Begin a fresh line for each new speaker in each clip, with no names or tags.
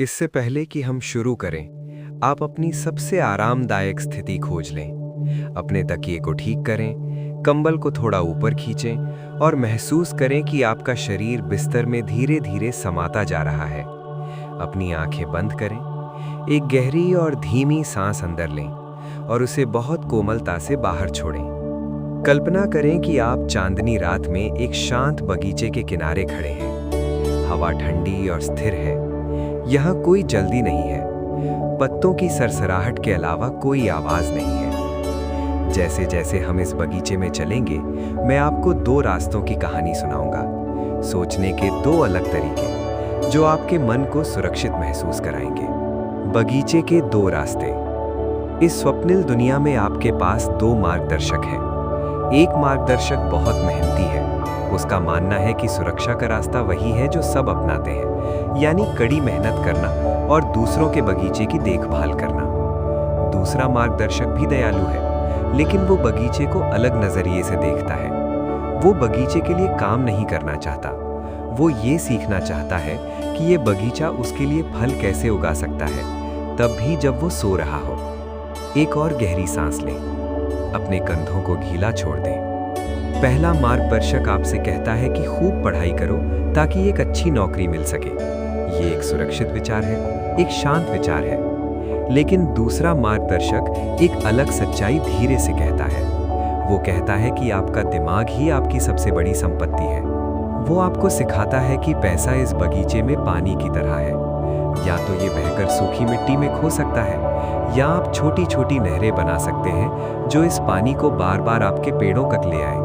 इससे पहले कि हम शुरू करें, आप अपनी सबसे आरामदायक स्थिति खोज लें। अपने तकिए को ठीक करें, कंबल को थोड़ा ऊपर खींचें और महसूस करें कि आपका शरीर बिस्तर में धीरे धीरे समाता जा रहा है। अपनी आंखें बंद करें, एक गहरी और धीमी सांस अंदर लें और उसे बहुत कोमलता से बाहर छोड़ें। कल्पना करें कि आप चांदनी रात में एक शांत बगीचे के किनारे खड़े हैं। हवा ठंडी और स्थिर है। यहाँ कोई जल्दी नहीं है। पत्तों की सरसराहट के अलावा कोई आवाज नहीं है। जैसे जैसे हम इस बगीचे में चलेंगे, मैं आपको दो रास्तों की कहानी सुनाऊंगा। सोचने के दो अलग तरीके जो आपके मन को सुरक्षित महसूस कराएंगे। बगीचे के दो रास्ते। इस स्वप्निल दुनिया में आपके पास दो मार्गदर्शक हैं। एक मार्गदर्शक बहुत मेहनती है। उसका मानना है कि सुरक्षा का रास्ता वही है जो सब अपनाते हैं, यानी कड़ी मेहनत करना और दूसरों के बगीचे की देखभाल करना। दूसरा मार्गदर्शक भी दयालु है, लेकिन वो बगीचे को अलग नजरिए से देखता है। वो बगीचे के लिए काम नहीं करना चाहता। वो ये सीखना चाहता है कि ये बगीचा उसके लिए फल कैसे उगा सकता है, तब भी जब वो सो रहा हो। एक और गहरी सांस लें, अपने कंधों को गीला छोड़ दें। पहला मार्गदर्शक आपसे कहता है कि खूब पढ़ाई करो ताकि एक अच्छी नौकरी मिल सके। ये एक सुरक्षित विचार है, एक शांत विचार है। लेकिन दूसरा मार्गदर्शक एक अलग सच्चाई धीरे से कहता है। वो कहता है कि आपका दिमाग ही आपकी सबसे बड़ी संपत्ति है। वो आपको सिखाता है कि पैसा इस बगीचे में पानी की तरह है। या तो ये बहकर सूखी मिट्टी में खो सकता है, या आप छोटी छोटी नहरें बना सकते हैं जो इस पानी को बार बार आपके पेड़ों तक ले आए,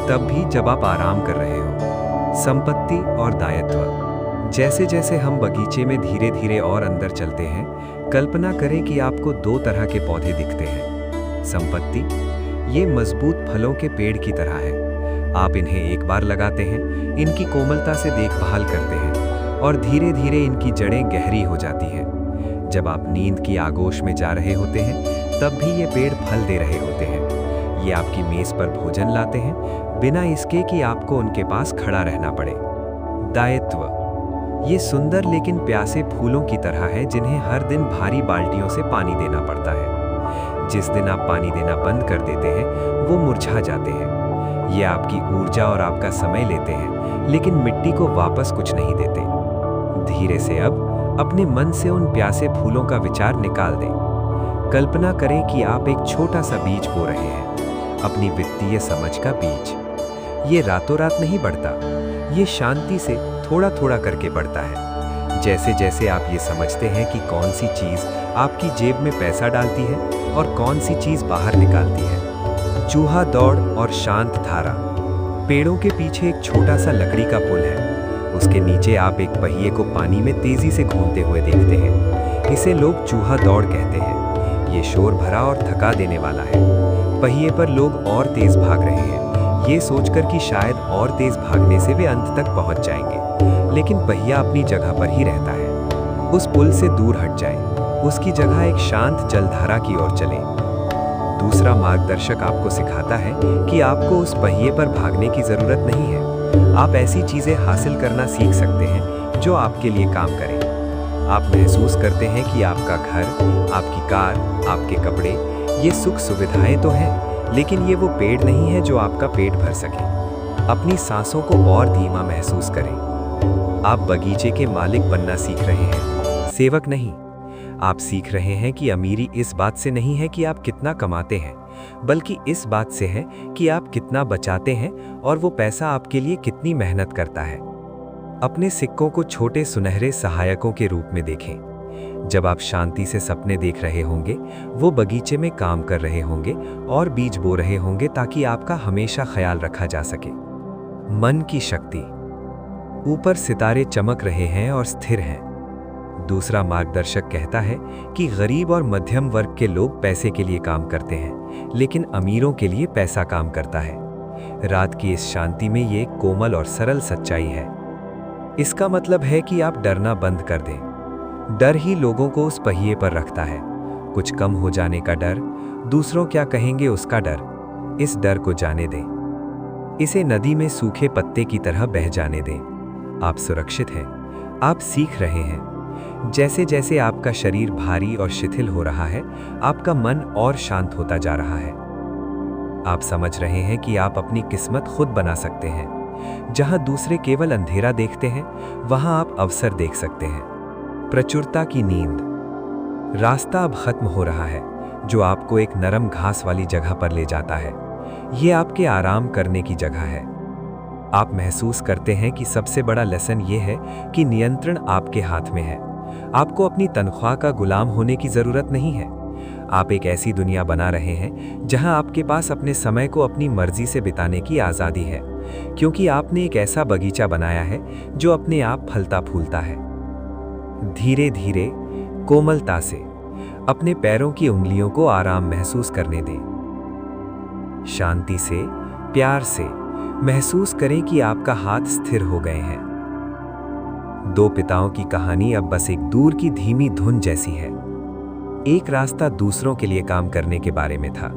तब भी जब आप आराम कर रहे हो। संपत्ति और दायित्व। जैसे जैसे हम बगीचे में धीरे धीरे और अंदर चलते हैं, कल्पना करें कि आपको दो तरह के पौधे दिखते हैं। संपत्ति, ये मजबूत फलों के पेड़ की तरह है। आप इन्हें एक बार लगाते हैं, इनकी कोमलता से देखभाल करते हैं और धीरे धीरे इनकी जड़ें गहरी हो जाती हैं। जब आप नींद की आगोश में जा रहे होते हैं, तब भी ये पेड़ फल दे रहे होते हैं। ये आपकी मेज पर भोजन लाते हैं, बिना इसके कि आपको उनके पास खड़ा रहना पड़े। दायित्व, ये सुंदर लेकिन प्यासे फूलों की तरह है जिन्हें हर दिन भारी बाल्टियों से पानी देना पड़ता है। जिस दिन आप पानी देना बंद कर देते हैं, वो मुरझा जाते हैं। ये आपकी ऊर्जा और आपका समय लेते हैं, लेकिन मिट्टी को वापस कुछ नहीं देते। धीरे से अब अपने मन से उन प्यासे फूलों का विचार निकाल दें। कल्पना करें कि आप एक छोटा सा बीज बो रहे हैं, अपनी वित्तीय समझ का बीज। ये रातों रात नहीं बढ़ता, ये शांति से थोड़ा थोड़ा करके बढ़ता है। जैसे जैसे आप ये समझते हैं कि कौन सी चीज आपकी जेब में पैसा डालती है और कौन सी चीज बाहर निकालती है। चूहा दौड़ और शांत धारा। पेड़ों के पीछे एक छोटा सा लकड़ी का पुल है। उसके नीचे आप एक पहिए को पानी में तेजी से घूमते हुए देखते हैं। इसे लोग चूहा दौड़ कहते हैं। ये शोर भरा और थका देने वाला है। पहिए पर लोग और तेज भाग रहे हैं, ये सोचकर कि शायद और तेज भागने से वे अंत तक पहुंच जाएंगे। लेकिन पहिया अपनी जगह पर ही रहता है। उस पुल से दूर हट जाए, उसकी जगह एक शांत जलधारा की ओर चले। दूसरा मार्गदर्शक आपको सिखाता है कि आपको उस पहिए पर भागने की जरूरत नहीं है। आप ऐसी चीजें हासिल करना सीख सकते हैं जो आपके लिए काम करें। आप महसूस करते हैं कि आपका घर, आपकी कार, आपके कपड़े, ये सुख सुविधाएं तो हैं, लेकिन ये वो पेड़ नहीं है जो आपका पेट भर सके। अपनी सांसों को और धीमा महसूस करें। आप बगीचे के मालिक बनना सीख रहे हैं, सेवक नहीं। आप सीख रहे हैं कि अमीरी इस बात से नहीं है कि आप कितना कमाते हैं, बल्कि इस बात से है कि आप कितना बचाते हैं और वो पैसा आपके लिए कितनी मेहनत करता है। अपने सिक्कों को छोटे सुनहरे सहायकों के रूप में देखें। जब आप शांति से सपने देख रहे होंगे, वो बगीचे में काम कर रहे होंगे और बीज बो रहे होंगे ताकि आपका हमेशा ख्याल रखा जा सके। मन की शक्ति। ऊपर सितारे चमक रहे हैं और स्थिर हैं। दूसरा मार्गदर्शक कहता है कि गरीब और मध्यम वर्ग के लोग पैसे के लिए काम करते हैं, लेकिन अमीरों के लिए पैसा काम करता है। रात की इस शांति में ये एक कोमल और सरल सच्चाई है। इसका मतलब है कि आप डरना बंद कर दें। डर ही लोगों को उस पहिए पर रखता है। कुछ कम हो जाने का डर, दूसरों क्या कहेंगे उसका डर। इस डर को जाने दें। इसे नदी में सूखे पत्ते की तरह बह जाने दें। आप सुरक्षित हैं, आप सीख रहे हैं। जैसे जैसे आपका शरीर भारी और शिथिल हो रहा है, आपका मन और शांत होता जा रहा है। आप समझ रहे हैं कि आप अपनी किस्मत खुद बना सकते हैं। जहां दूसरे केवल अंधेरा देखते हैं, वहां आप अवसर देख सकते हैं। प्रचुरता की नींद। रास्ता अब खत्म हो रहा है, जो आपको एक नरम घास वाली जगह पर ले जाता है। ये आपके आराम करने की जगह है। आप महसूस करते हैं कि सबसे बड़ा लेसन ये है कि नियंत्रण आपके हाथ में है। आपको अपनी तनख्वाह का गुलाम होने की जरूरत नहीं है। आप एक ऐसी दुनिया बना रहे हैं जहां आपके पास अपने समय को अपनी मर्जी से बिताने की आज़ादी है, क्योंकि आपने एक ऐसा बगीचा बनाया है जो अपने आप फलता फूलता है। धीरे धीरे, कोमलता से अपने पैरों की उंगलियों को आराम महसूस करने दें। शांति से, प्यार से महसूस करें कि आपका हाथ स्थिर हो गए हैं। दो पिताओं की कहानी अब बस एक दूर की धीमी धुन जैसी है। एक रास्ता दूसरों के लिए काम करने के बारे में था,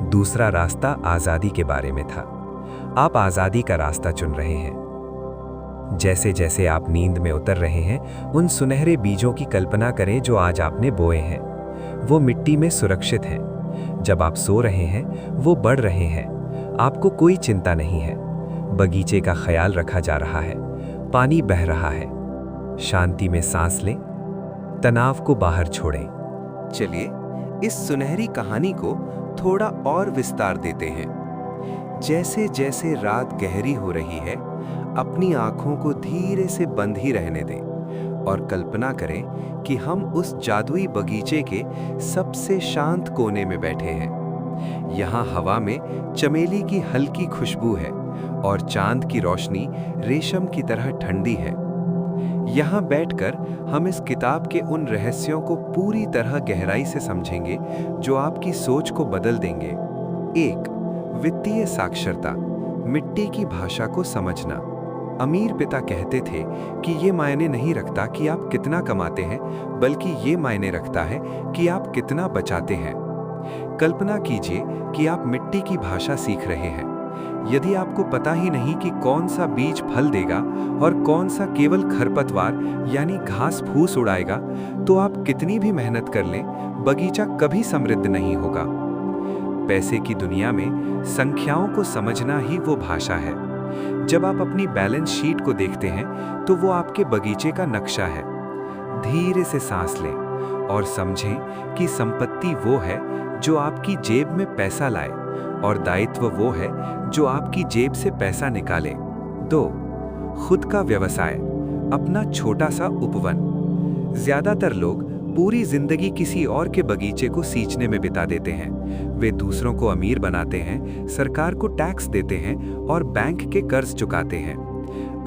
दूसरा रास्ता आज़ादी के बारे में था। आप आज़ादी का रास्ता चुन रहे हैं। जैसे जैसे आप नींद में उतर रहे हैं, उन सुनहरे बीजों की कल्पना करें जो आज आपने बोए हैं। वो मिट्टी में सुरक्षित हैं। जब आप सो रहे हैं, वो बढ़ रहे हैं। आपको कोई चिंता नहीं है। बगीचे का ख्याल रखा जा रहा है, पानी बह रहा है। शांति में सांस लें, तनाव को बाहर छोड़ें।
चलिए इस सुनहरी कहानी को थोड़ा और विस्तार देते हैं। जैसे जैसे रात गहरी हो रही है, अपनी आंखों को धीरे से बंद ही रहने दें और कल्पना करें कि हम उस जादुई बगीचे के सबसे शांत कोने में बैठे हैं। यहाँ हवा में चमेली की हल्की खुशबू है और चांद की रोशनी रेशम की तरह ठंडी है। यहाँ बैठकर हम इस किताब के उन रहस्यों को पूरी तरह गहराई से समझेंगे जो आपकी सोच को बदल देंगे। 1. वित्तीय साक्षरता, मिट्टी की भाषा को समझना। अमीर पिता कहते थे कि ये मायने नहीं रखता कि आप कितना कमाते हैं, बल्कि ये मायने रखता है कि आप कितना बचाते हैं। कल्पना कीजिए कि आप मिट्टी की भाषा सीख रहे हैं। यदि आपको पता ही नहीं कि कौन सा बीज फल देगा और कौन सा केवल खरपतवार यानी घास फूस उड़ाएगा, तो आप कितनी भी मेहनत कर लें, बगीचा कभी समृद्ध नहीं होगा। पैसे की दुनिया में संख्याओं को समझना ही वो भाषा है। जब आप अपनी बैलेंस शीट को देखते हैं, तो वो आपके बगीचे का नक्शा है। धीरे से सांस लें और समझें कि संपत्ति वो है जो आपकी जेब में पैसा लाए और दायित्व वो है जो आपकी जेब से पैसा निकाले। 2. खुद का व्यवसाय, अपना छोटा सा उपवन। ज्यादातर लोग पूरी जिंदगी किसी और के बगीचे को सींचने में बिता देते हैं। वे दूसरों को अमीर बनाते हैं, सरकार को टैक्स देते हैं और बैंक के कर्ज चुकाते हैं।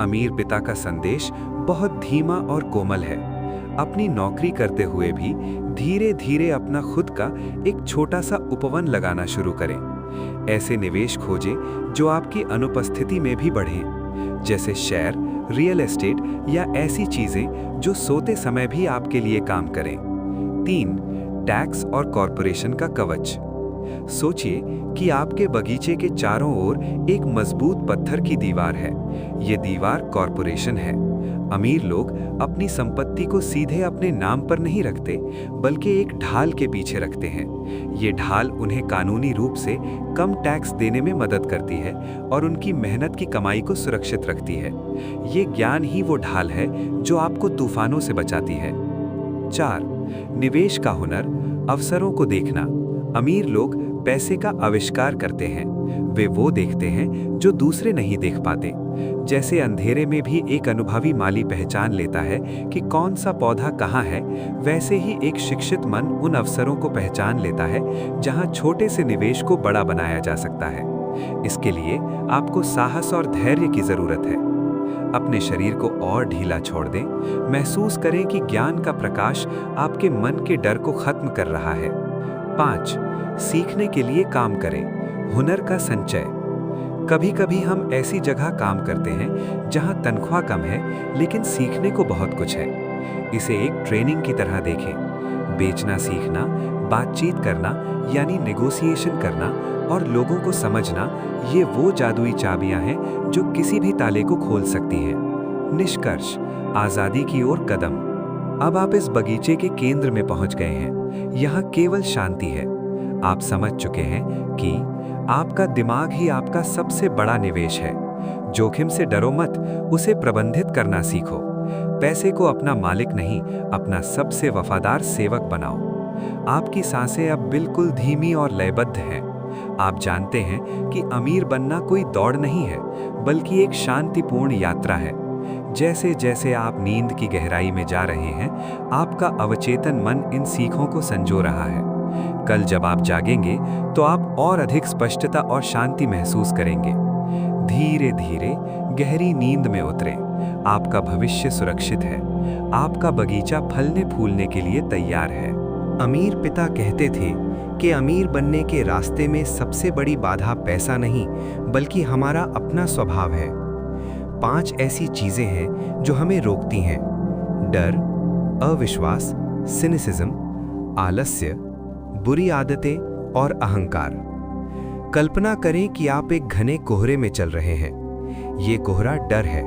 अमीर पिता का संदेश बहुत धीमा और कोमल है। अपनी नौकरी करते हुए भी धीरे धीरे अपना खुद का एक छोटा सा उपवन लगाना शुरू करें। ऐसे निवेश खोजें जो आपकी अनुपस्थिति में भी बढ़ें, जैसे शेयर, रियल एस्टेट या ऐसी चीजें जो सोते समय भी आपके लिए काम करें। 3. टैक्स और कॉरपोरेशन का कवच। सोचिए कि आपके बगीचे के चारों ओर एक मजबूत पत्थर की दीवार है। ये दीवार कॉरपोरेशन है। अमीर लोग अपनी संपत्ति को सीधे अपने नाम पर नहीं रखते, बल्कि एक ढाल के पीछे रखते हैं। ये ढाल उन्हें कानूनी रूप से कम टैक्स देने में मदद करती है और उनकी मेहनत की कमाई को सुरक्षित रखती है। ये ज्ञान ही वो ढाल है जो आपको तूफानों से बचाती है। 4. निवेश का हुनर, अवसरों को देखना। अमीर लोग पैसे का आविष्कार करते हैं। वे वो देखते हैं जो दूसरे नहीं देख पाते। जैसे अंधेरे में भी एक अनुभवी माली पहचान लेता है कि कौन सा पौधा कहाँ है, वैसे ही एक शिक्षित मन उन अवसरों को पहचान लेता है जहाँ छोटे से निवेश को बड़ा बनाया जा सकता है। इसके लिए आपको साहस और धैर्य की जरूरत है। अपने शरीर को और ढीला छोड़ दें। महसूस करें कि ज्ञान का प्रकाश आपके मन के डर को खत्म कर रहा है। 5. सीखने के लिए काम करें, हुनर का संचय। कभी कभी हम ऐसी जगह काम करते हैं जहां तनख्वाह कम है, लेकिन सीखने को बहुत कुछ है। इसे एक ट्रेनिंग की तरह देखें। बेचना सीखना, बातचीत करना यानी नेगोशिएशन करना और लोगों को समझना, ये वो जादुई चाबियां हैं जो किसी भी ताले को खोल सकती हैं। निष्कर्ष, आज़ादी की ओर कदम।
अब आप इस बगीचे के केंद्र में पहुंच गए हैं। यहाँ केवल शांति है। आप समझ चुके हैं कि आपका दिमाग ही आपका सबसे बड़ा निवेश है। जोखिम से डरो मत, उसे प्रबंधित करना सीखो। पैसे को अपना मालिक नहीं, अपना सबसे वफादार सेवक बनाओ। आपकी सांसें अब बिल्कुल धीमी और लयबद्ध हैं। आप जानते हैं कि अमीर बनना कोई दौड़ नहीं है, बल्कि एक शांतिपूर्ण यात्रा है। जैसे जैसे आप नींद की गहराई में जा रहे हैं, आपका अवचेतन मन इन सीखों को संजो रहा है। कल जब आप जागेंगे तो आप और अधिक स्पष्टता और शांति महसूस करेंगे। धीरे धीरे गहरी नींद में उतरें। आपका भविष्य सुरक्षित है। आपका बगीचा फलने फूलने के लिए तैयार है।
अमीर पिता कहते थे कि अमीर बनने के रास्ते में सबसे बड़ी बाधा पैसा नहीं, बल्कि हमारा अपना स्वभाव है। 5 ऐसी चीजें हैं जो हमें रोकती हैं: डर, अविश्वास, सिनिसिज्म, आलस्य, बुरी आदतें और अहंकार। कल्पना करें कि आप एक घने कोहरे में चल रहे हैं। ये कोहरा डर है।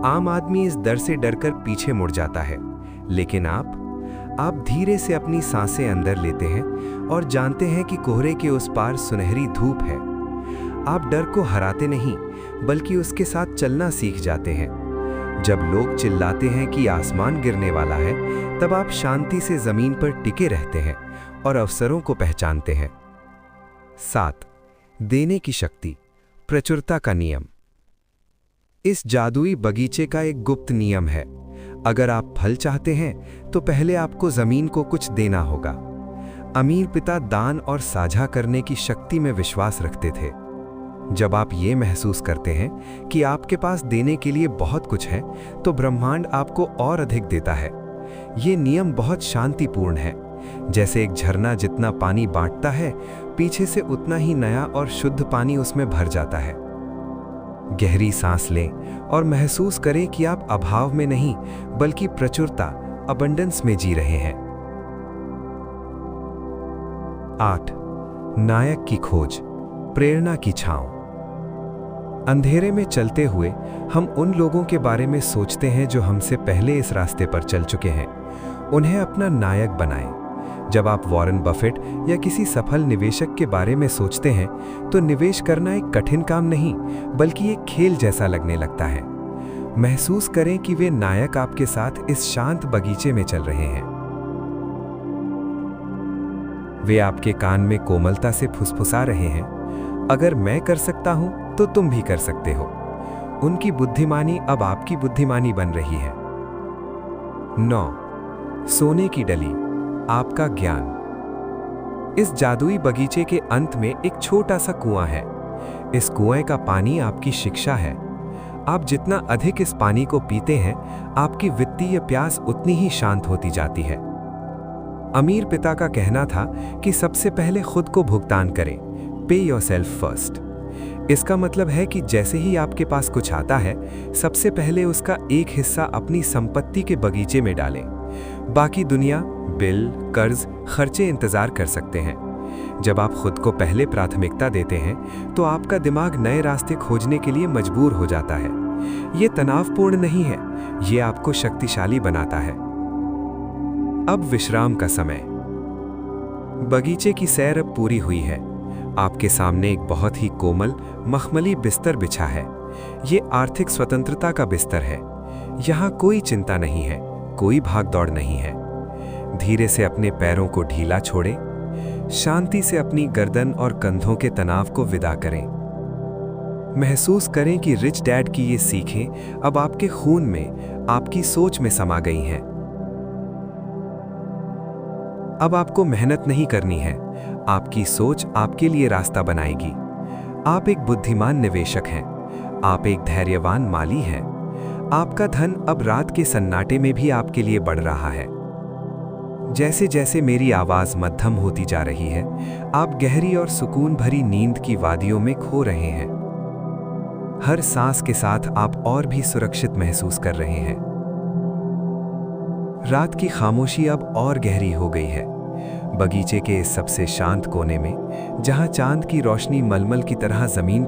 आम आदमी इस डर से डरकर पीछे मुड़ जाता है, लेकिन आप धीरे से अपनी सांसें अंदर लेते हैं और जानते हैं कि कोहरे के उस पार सुनहरी धूप है। आप डर को हराते नहीं, बल्कि उसके साथ चलना सीख जाते हैं। जब लोग चिल्लाते हैं कि आसमान गिरने वाला है, तब आप शांति से जमीन पर टिके रहते हैं और अवसरों को पहचानते हैं। 7. देने की शक्ति, प्रचुरता का नियम। इस जादुई बगीचे का एक गुप्त नियम है: अगर आप फल चाहते हैं तो पहले आपको जमीन को कुछ देना होगा। अमीर पिता दान और साझा करने की शक्ति में विश्वास रखते थे। जब आप ये महसूस करते हैं कि आपके पास देने के लिए बहुत कुछ है, तो ब्रह्मांड आपको और अधिक देता है। ये नियम बहुत शांतिपूर्ण है। जैसे एक झरना जितना पानी बांटता है, पीछे से उतना ही नया और शुद्ध पानी उसमें भर जाता है। गहरी सांस लें और महसूस करें कि आप अभाव में नहीं, बल्कि प्रचुरता, अबंडेंस में जी रहे हैं। 8. नायक की खोज, प्रेरणा की छांव। अंधेरे में चलते हुए हम उन लोगों के बारे में सोचते हैं जो हमसे पहले इस रास्ते पर चल चुके हैं। उन्हें अपना नायक बनाएं। जब आप वॉरेन बफेट या किसी सफल निवेशक के बारे में सोचते हैं, तो निवेश करना एक कठिन काम नहीं, बल्कि एक खेल जैसा लगने लगता है। महसूस करें कि वे नायक आपके साथ इस शांत बगीचे में चल रहे हैं। वे आपके कान में कोमलता से फुसफुसा रहे हैं: अगर मैं कर सकता हूं तो तुम भी कर सकते हो। उनकी बुद्धिमानी अब आपकी बुद्धिमानी बन रही है। 9. सोने की डली, आपका ज्ञान। इस जादुई बगीचे के अंत में एक छोटा सा कुआं है। इस कुएं का पानी आपकी शिक्षा है। आप जितना अधिक इस पानी को पीते हैं, आपकी वित्तीय प्यास उतनी ही शांत होती जाती है। अमीर पिता का कहना था कि सबसे पहले खुद को भुगतान करें, पे योरसेल्फ फर्स्ट। इसका मतलब है कि जैसे ही आपके पास कुछ आता है, सबसे पहले उसका एक हिस्सा अपनी संपत्ति के बगीचे में डालें। बाकी दुनिया, बिल, कर्ज, खर्चे इंतजार कर सकते हैं। जब आप खुद को पहले प्राथमिकता देते हैं, तो आपका दिमाग नए रास्ते खोजने के लिए मजबूर हो जाता है। ये तनावपूर्ण नहीं है, ये आपको शक्तिशाली बनाता है। अब विश्राम का समय। बगीचे की सैर अब पूरी हुई है। आपके सामने एक बहुत ही कोमल, मखमली बिस्तर बिछा है। ये आर्थिक स्वतंत्रता का बिस्तर है। यहाँ कोई चिंता नहीं है, कोई भागदौड़ नहीं है। धीरे से अपने पैरों को ढीला छोड़ें। शांति से अपनी गर्दन और कंधों के तनाव को विदा करें। महसूस करें कि रिच डैड की ये सीखें अब आपके खून में, आपकी सोच में समा गई हैं। अब आपको मेहनत नहीं करनी है, आपकी सोच आपके लिए रास्ता बनाएगी। आप एक बुद्धिमान निवेशक हैं, आप एक धैर्यवान माली हैं। आपका धन अब रात के सन्नाटे में भी आपके लिए बढ़ रहा है। जैसे जैसे मेरी आवाज मध्यम होती जा रही है, आप गहरी और सुकून भरी नींद की वादियों में खो रहे हैं। हर सांस के साथ आप और भी सुरक्षित महसूस कर रहे हैं। रात की खामोशी अब और गहरी हो गई है। बगीचे के इस सबसे शांत कोने में, जहां चांद की रोशनी मलमल की तरह जमीन